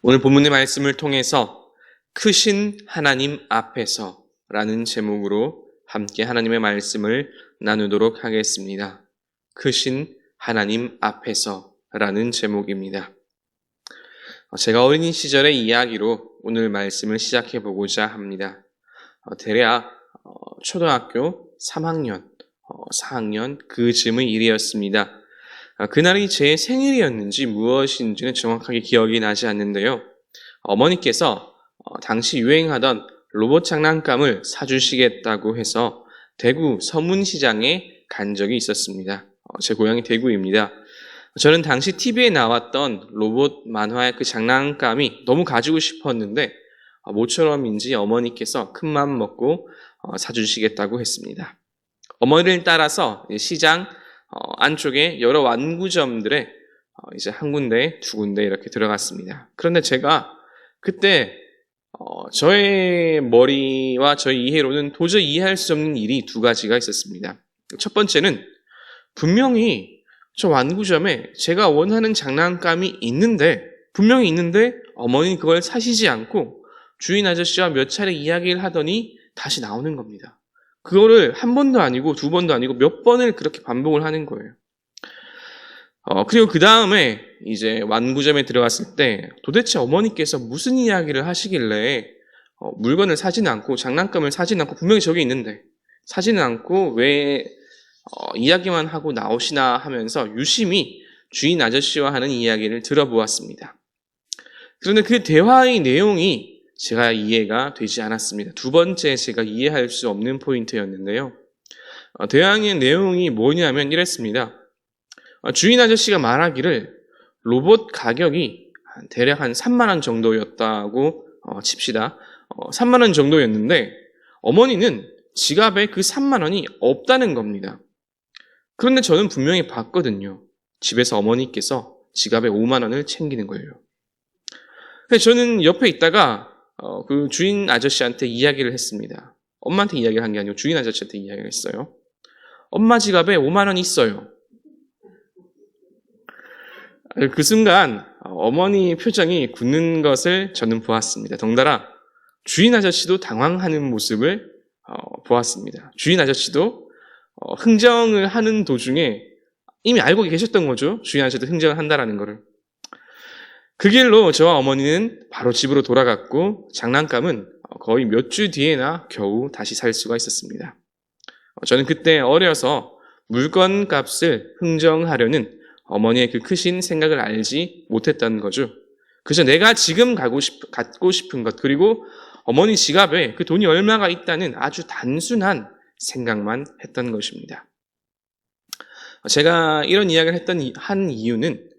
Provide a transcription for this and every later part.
오늘 본문의 말씀을 통해서 크신 하나님 앞에서 라는 제목으로 함께 하나님의 말씀을 나누도록 하겠습니다. 크신 하나님 앞에서 라는 제목입니다. 제가 어린이 시절의 이야기로 오늘 말씀을 시작해 보고자 합니다. 대략 초등학교 3학년, 4학년 그 즈음의 일이었습니다. 그날이 제 생일이었는지 무엇인지는 정확하게 기억이 나지 않는데요. 어머니께서 당시 유행하던 로봇 장난감을 사주시겠다고 해서 대구 서문시장에 간 적이 있었습니다. 제 고향이 대구입니다. 저는 당시 TV에 나왔던 로봇 만화의 그 장난감이 너무 가지고 싶었는데 모처럼인지 어머니께서 큰맘 먹고 사주시겠다고 했습니다. 어머니를 따라서 시장 안쪽에 여러 완구점들에 이제 한 군데, 두 군데 이렇게 들어갔습니다. 그런데 제가 그때 저의 머리와 저의 이해로는 도저히 이해할 수 없는 일이 두 가지가 있었습니다. 첫 번째는 분명히 저 완구점에 제가 원하는 장난감이 분명히 있는데 어머니는 그걸 사시지 않고 주인 아저씨와 몇 차례 이야기를 하더니 다시 나오는 겁니다. 그거를 한 번도 아니고 두 번도 아니고 몇 번을 그렇게 반복을 하는 거예요. 그리고 그 다음에 이제 완구점에 들어갔을 때 도대체 어머니께서 무슨 이야기를 하시길래 물건을 사지는 않고 장난감을 사지는 않고 분명히 저기 있는데 사지는 않고 왜 이야기만 하고 나오시나 하면서 유심히 주인 아저씨와 하는 이야기를 들어보았습니다. 그런데 그 대화의 내용이 제가 이해가 되지 않았습니다. 두 번째 제가 이해할 수 없는 포인트였는데요. 대화의 내용이 뭐냐면 이랬습니다. 주인 아저씨가 말하기를 로봇 가격이 대략 한 3만 원 정도였다고 칩시다. 3만 원 정도였는데 어머니는 지갑에 그 3만 원이 없다는 겁니다. 그런데 저는 분명히 봤거든요. 집에서 어머니께서 지갑에 5만 원을 챙기는 거예요. 그래서 저는 옆에 있다가 그 주인 아저씨한테 이야기를 했습니다. 엄마한테 이야기를 한 게 아니고 주인 아저씨한테 이야기를 했어요. 엄마 지갑에 5만 원 있어요. 그 순간 어머니 표정이 굳는 것을 저는 보았습니다. 덩달아 주인 아저씨도 당황하는 모습을 보았습니다. 주인 아저씨도 흥정을 하는 도중에 이미 알고 계셨던 거죠. 주인 아저씨도 흥정을 한다라는 거를. 그 길로 저와 어머니는 바로 집으로 돌아갔고 장난감은 거의 몇 주 뒤에나 겨우 다시 살 수가 있었습니다. 저는 그때 어려서 물건 값을 흥정하려는 어머니의 그 크신 생각을 알지 못했다는 거죠. 그저 내가 지금 갖고 싶은 것 그리고 어머니 지갑에 그 돈이 얼마가 있다는 아주 단순한 생각만 했던 것입니다. 제가 이런 이야기를 했던 한 이유는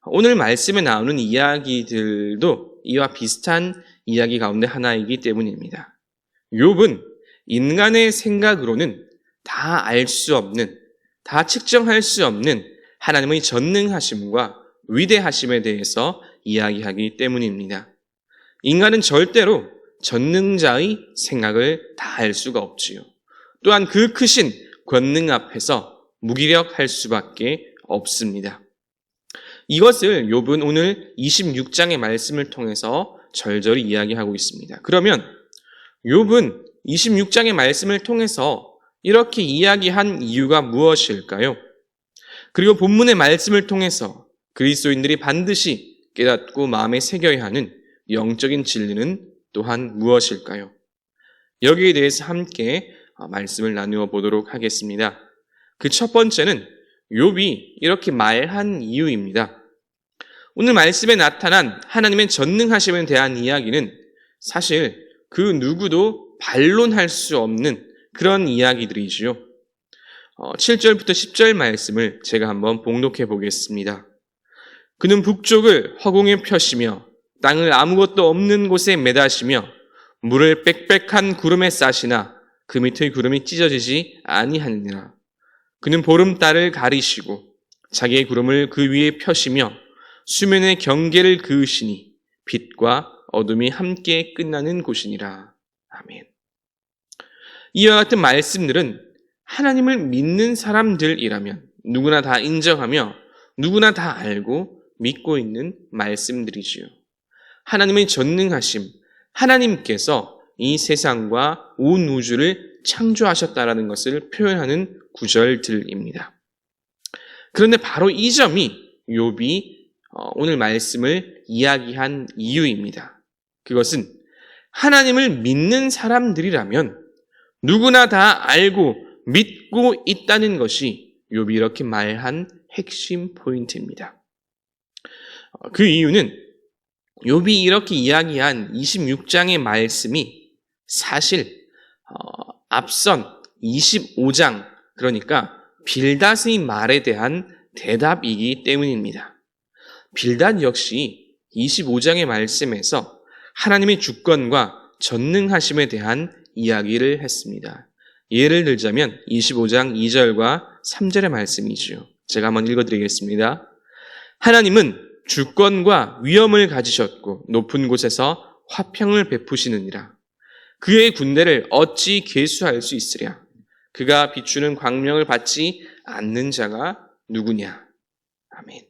오늘 말씀에 나오는 이야기들도 이와 비슷한 이야기 가운데 하나이기 때문입니다. 욥은 인간의 생각으로는 다 알 수 없는, 다 측정할 수 없는 하나님의 전능하심과 위대하심에 대해서 이야기하기 때문입니다. 인간은 절대로 전능자의 생각을 다 알 수가 없지요. 또한 그 크신 권능 앞에서 무기력할 수밖에 없습니다. 이것을 욥은 오늘 26장의 말씀을 통해서 절절히 이야기하고 있습니다. 그러면 욥은 26장의 말씀을 통해서 이렇게 이야기한 이유가 무엇일까요? 그리고 본문의 말씀을 통해서 그리스도인들이 반드시 깨닫고 마음에 새겨야 하는 영적인 진리는 또한 무엇일까요? 여기에 대해서 함께 말씀을 나누어 보도록 하겠습니다. 그 첫 번째는 욥이 이렇게 말한 이유입니다. 오늘 말씀에 나타난 하나님의 전능하심에 대한 이야기는 사실 그 누구도 반론할 수 없는 그런 이야기들이지요. 7절부터 10절 말씀을 제가 한번 봉독해 보겠습니다. 그는 북쪽을 허공에 펴시며 땅을 아무것도 없는 곳에 매다시며 물을 빽빽한 구름에 싸시나 그 밑의 구름이 찢어지지 아니하느니라. 그는 보름달을 가리시고 자기의 구름을 그 위에 펴시며 수면의 경계를 그으시니 빛과 어둠이 함께 끝나는 곳이니라. 아멘. 이와 같은 말씀들은 하나님을 믿는 사람들이라면 누구나 다 인정하며 누구나 다 알고 믿고 있는 말씀들이지요. 하나님의 전능하심, 하나님께서 이 세상과 온 우주를 창조하셨다라는 것을 표현하는 구절들입니다. 그런데 바로 이 점이 욥이 오늘 말씀을 이야기한 이유입니다. 그것은 하나님을 믿는 사람들이라면 누구나 다 알고 믿고 있다는 것이 욥이 이렇게 말한 핵심 포인트입니다. 그 이유는 욥이 이렇게 이야기한 26장의 말씀이 사실 앞선 25장, 그러니까 빌닷의 말에 대한 대답이기 때문입니다. 빌닷 역시 25장의 말씀에서 하나님의 주권과 전능하심에 대한 이야기를 했습니다. 예를 들자면 25장 2절과 3절의 말씀이지요. 제가 한번 읽어드리겠습니다. 하나님은 주권과 위엄을 가지셨고 높은 곳에서 화평을 베푸시느니라. 그의 군대를 어찌 계수할 수 있으랴. 그가 비추는 광명을 받지 않는 자가 누구냐. 아멘.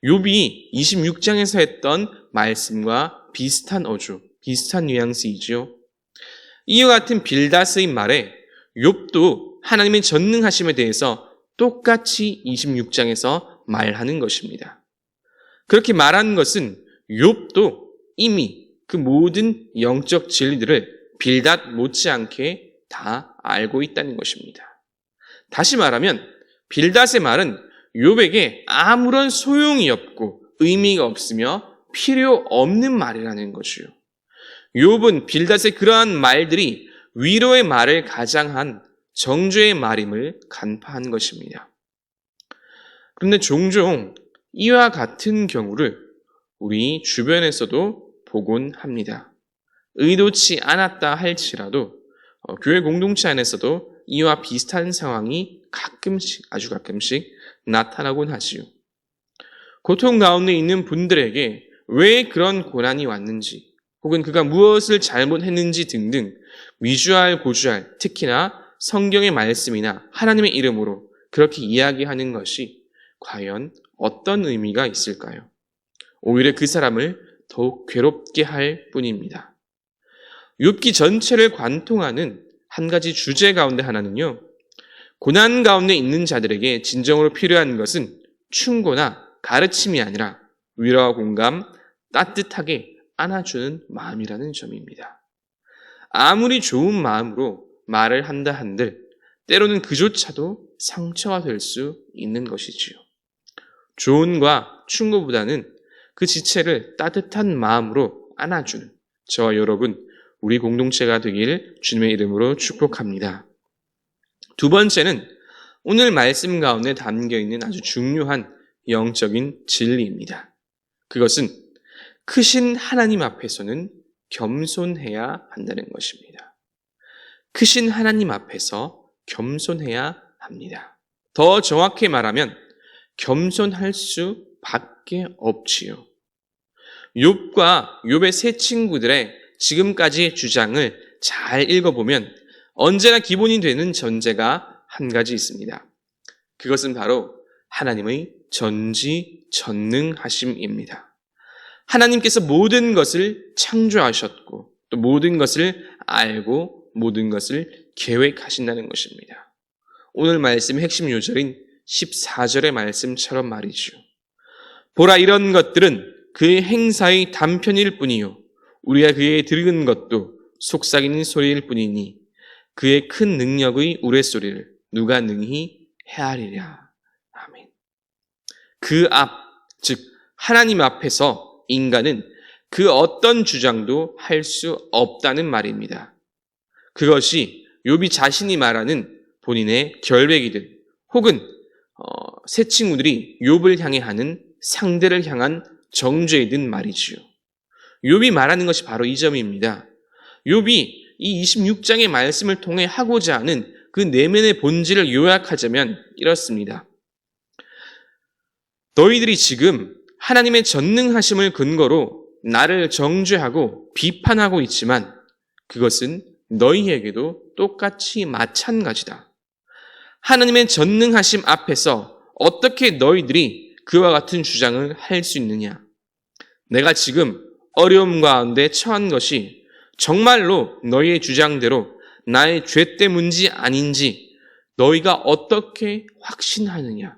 욥이 26장에서 했던 말씀과 비슷한 어조, 비슷한 뉘앙스이지요. 이와 같은 빌닷의 말에 욥도 하나님의 전능하심에 대해서 똑같이 26장에서 말하는 것입니다. 그렇게 말하는 것은 욥도 이미 그 모든 영적 진리들을 빌닷 못지않게 다 알고 있다는 것입니다. 다시 말하면 빌닷의 말은 욥에게 아무런 소용이 없고 의미가 없으며 필요 없는 말이라는 것이요. 욥은 빌닷의 그러한 말들이 위로의 말을 가장한 정죄의 말임을 간파한 것입니다. 그런데 종종 이와 같은 경우를 우리 주변에서도 보곤 합니다. 의도치 않았다 할지라도 교회 공동체 안에서도 이와 비슷한 상황이 가끔씩, 아주 가끔씩 나타나곤 하지요. 고통 가운데 있는 분들에게 왜 그런 고난이 왔는지, 혹은 그가 무엇을 잘못했는지 등등 위주할 고주할, 특히나 성경의 말씀이나 하나님의 이름으로 그렇게 이야기하는 것이 과연 어떤 의미가 있을까요? 오히려 그 사람을 더욱 괴롭게 할 뿐입니다. 욥기 전체를 관통하는 한 가지 주제 가운데 하나는요, 고난 가운데 있는 자들에게 진정으로 필요한 것은 충고나 가르침이 아니라 위로와 공감, 따뜻하게 안아주는 마음이라는 점입니다. 아무리 좋은 마음으로 말을 한다 한들 때로는 그조차도 상처가 될 수 있는 것이지요. 조언과 충고보다는 그 지체를 따뜻한 마음으로 안아주는 저와 여러분, 우리 공동체가 되길 주님의 이름으로 축복합니다. 두 번째는 오늘 말씀 가운데 담겨있는 아주 중요한 영적인 진리입니다. 그것은 크신 하나님 앞에서는 겸손해야 한다는 것입니다. 크신 하나님 앞에서 겸손해야 합니다. 더 정확히 말하면 겸손할 수밖에 없지요. 욥과 욥의 세 친구들의 지금까지의 주장을 잘 읽어보면 언제나 기본이 되는 전제가 한 가지 있습니다. 그것은 바로 하나님의 전지전능하심입니다. 하나님께서 모든 것을 창조하셨고 또 모든 것을 알고 모든 것을 계획하신다는 것입니다. 오늘 말씀의 핵심 요절인 14절의 말씀처럼 말이죠. 보라, 이런 것들은 그의 행사의 단편일 뿐이요 우리가 그에게 들은 것도 속삭이는 소리일 뿐이니 그의 큰 능력의 우레소리를 누가 능히 헤아리랴. 아멘. 그 앞, 즉 하나님 앞에서 인간은 그 어떤 주장도 할 수 없다는 말입니다. 그것이 욥이 자신이 말하는 본인의 결백이든 혹은 세 친구들이 욥을 향해 하는 상대를 향한 정죄이든 말이지요. 욥이 말하는 것이 바로 이 점입니다. 욥이 이 26장의 말씀을 통해 하고자 하는 그 내면의 본질을 요약하자면 이렇습니다. 너희들이 지금 하나님의 전능하심을 근거로 나를 정죄하고 비판하고 있지만 그것은 너희에게도 똑같이 마찬가지다. 하나님의 전능하심 앞에서 어떻게 너희들이 그와 같은 주장을 할 수 있느냐? 내가 지금 어려움 가운데 처한 것이 정말로 너희의 주장대로 나의 죄 때문인지 아닌지 너희가 어떻게 확신하느냐?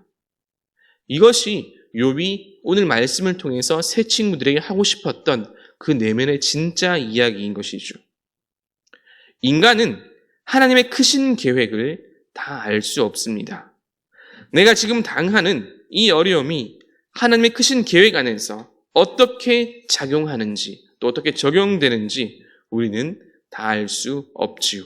이것이 욥이 오늘 말씀을 통해서 새 친구들에게 하고 싶었던 그 내면의 진짜 이야기인 것이죠. 인간은 하나님의 크신 계획을 다 알 수 없습니다. 내가 지금 당하는 이 어려움이 하나님의 크신 계획 안에서 어떻게 작용하는지 또 어떻게 적용되는지 우리는 다 알 수 없지요.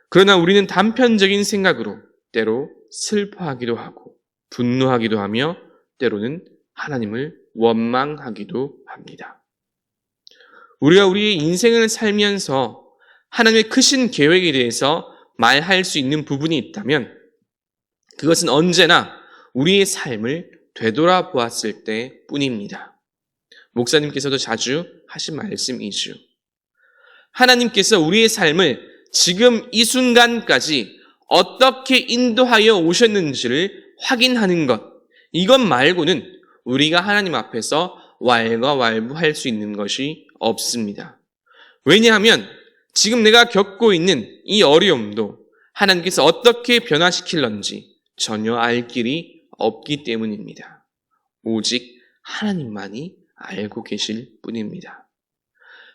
그러나 우리는 단편적인 생각으로 때로 슬퍼하기도 하고 분노하기도 하며 때로는 하나님을 원망하기도 합니다. 우리가 우리의 인생을 살면서 하나님의 크신 계획에 대해서 말할 수 있는 부분이 있다면 그것은 언제나 우리의 삶을 되돌아보았을 때뿐입니다. 목사님께서도 자주 하신 말씀이죠. 하나님께서 우리의 삶을 지금 이 순간까지 어떻게 인도하여 오셨는지를 확인하는 것, 이것 말고는 우리가 하나님 앞에서 왈가왈부할 수 있는 것이 없습니다. 왜냐하면 지금 내가 겪고 있는 이 어려움도 하나님께서 어떻게 변화시킬런지 전혀 알 길이 없기 때문입니다. 오직 하나님만이 알고 계실 뿐입니다.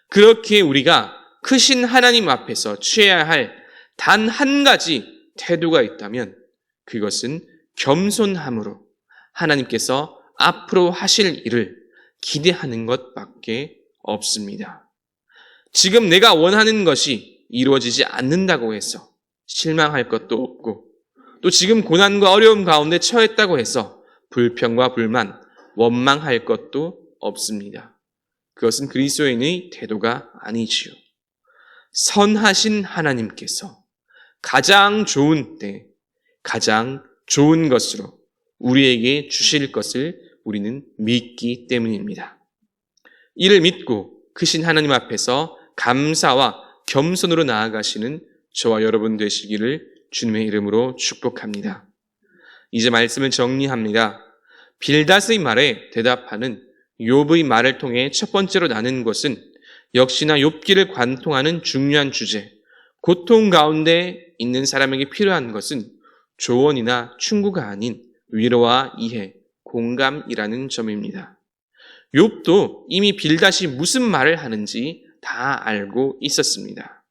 그렇게 우리가 크신 하나님 앞에서 취해야 할 단 한 가지 태도가 있다면 그것은 겸손함으로 하나님께서 앞으로 하실 일을 기대하는 것밖에 없습니다. 지금 내가 원하는 것이 이루어지지 않는다고 해서 실망할 것도 없고 또 지금 고난과 어려움 가운데 처했다고 해서 불평과 불만, 원망할 것도 없습니다. 그것은 그리스도인의 태도가 아니지요. 선하신 하나님께서 가장 좋은 때, 가장 좋은 것으로 우리에게 주실 것을 우리는 믿기 때문입니다. 이를 믿고 크신 하나님 앞에서 감사와 겸손으로 나아가시는 저와 여러분 되시기를 주님의 이름으로 축복합니다. 이제 말씀을 정리합니다. 빌닷의 말에 대답하는 욥의 말을 통해 첫 번째로 나눈 것은 역시나 욥기를 관통하는 중요한 주제, 고통 가운데 있는 사람에게 필요한 것은 조언이나 충고가 아닌 위로와 이해, 공감이라는 점입니다. 욥도 이미 빌닷이 무슨 말을 하는지 다 알고 있었습니다.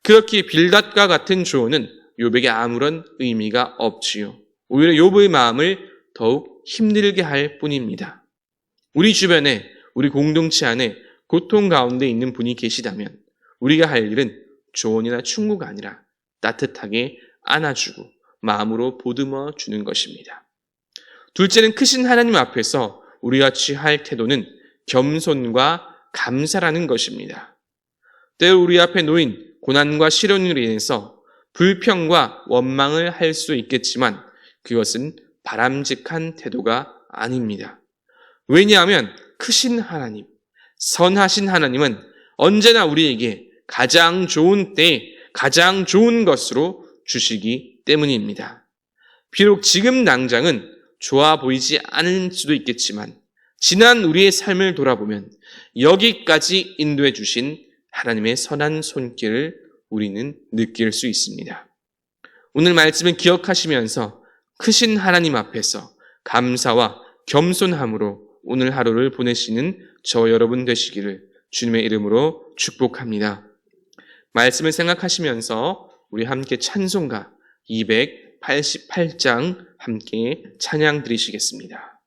그렇게 빌닷과 같은 조언은 욥에게 아무런 의미가 없지요. 오히려 욥의 마음을 더욱 힘들게 할 뿐입니다. 우리 주변에, 우리 공동체 안에 고통 가운데 있는 분이 계시다면 우리가 할 일은 조언이나 충고가 아니라 따뜻하게 안아주고 마음으로 보듬어 주는 것입니다. 둘째는 크신 하나님 앞에서 우리가 취할 태도는 겸손과 감사라는 것입니다. 때로 우리 앞에 놓인 고난과 시련으로 인해서 불평과 원망을 할 수 있겠지만 그것은 바람직한 태도가 아닙니다. 왜냐하면 크신 하나님, 선하신 하나님은 언제나 우리에게 가장 좋은 때에 가장 좋은 것으로 주시기 때문입니다. 비록 지금 당장은 좋아 보이지 않을 수도 있겠지만 지난 우리의 삶을 돌아보면 여기까지 인도해 주신 하나님의 선한 손길을 우리는 느낄 수 있습니다. 오늘 말씀을 기억하시면서 크신 하나님 앞에서 감사와 겸손함으로 오늘 하루를 보내시는 저 여러분 되시기를 주님의 이름으로 축복합니다. 말씀을 생각하시면서 우리 함께 찬송가 288장 함께 찬양 드리시겠습니다.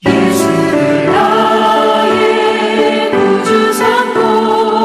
예수를 나의 구주 삼고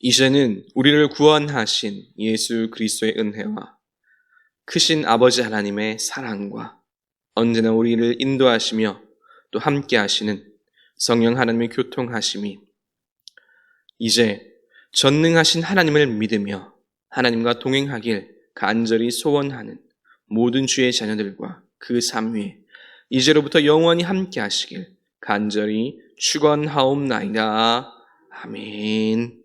이제는 우리를 구원하신 예수 그리스도의 은혜와 크신 아버지 하나님의 사랑과 언제나 우리를 인도하시며 또 함께 하시는 성령 하나님의 교통하심이 이제 전능하신 하나님을 믿으며 하나님과 동행하길 간절히 소원하는 모든 주의 자녀들과 그 삶 위에 이제로부터 영원히 함께 하시길 간절히 축원하옵나이다. 아멘.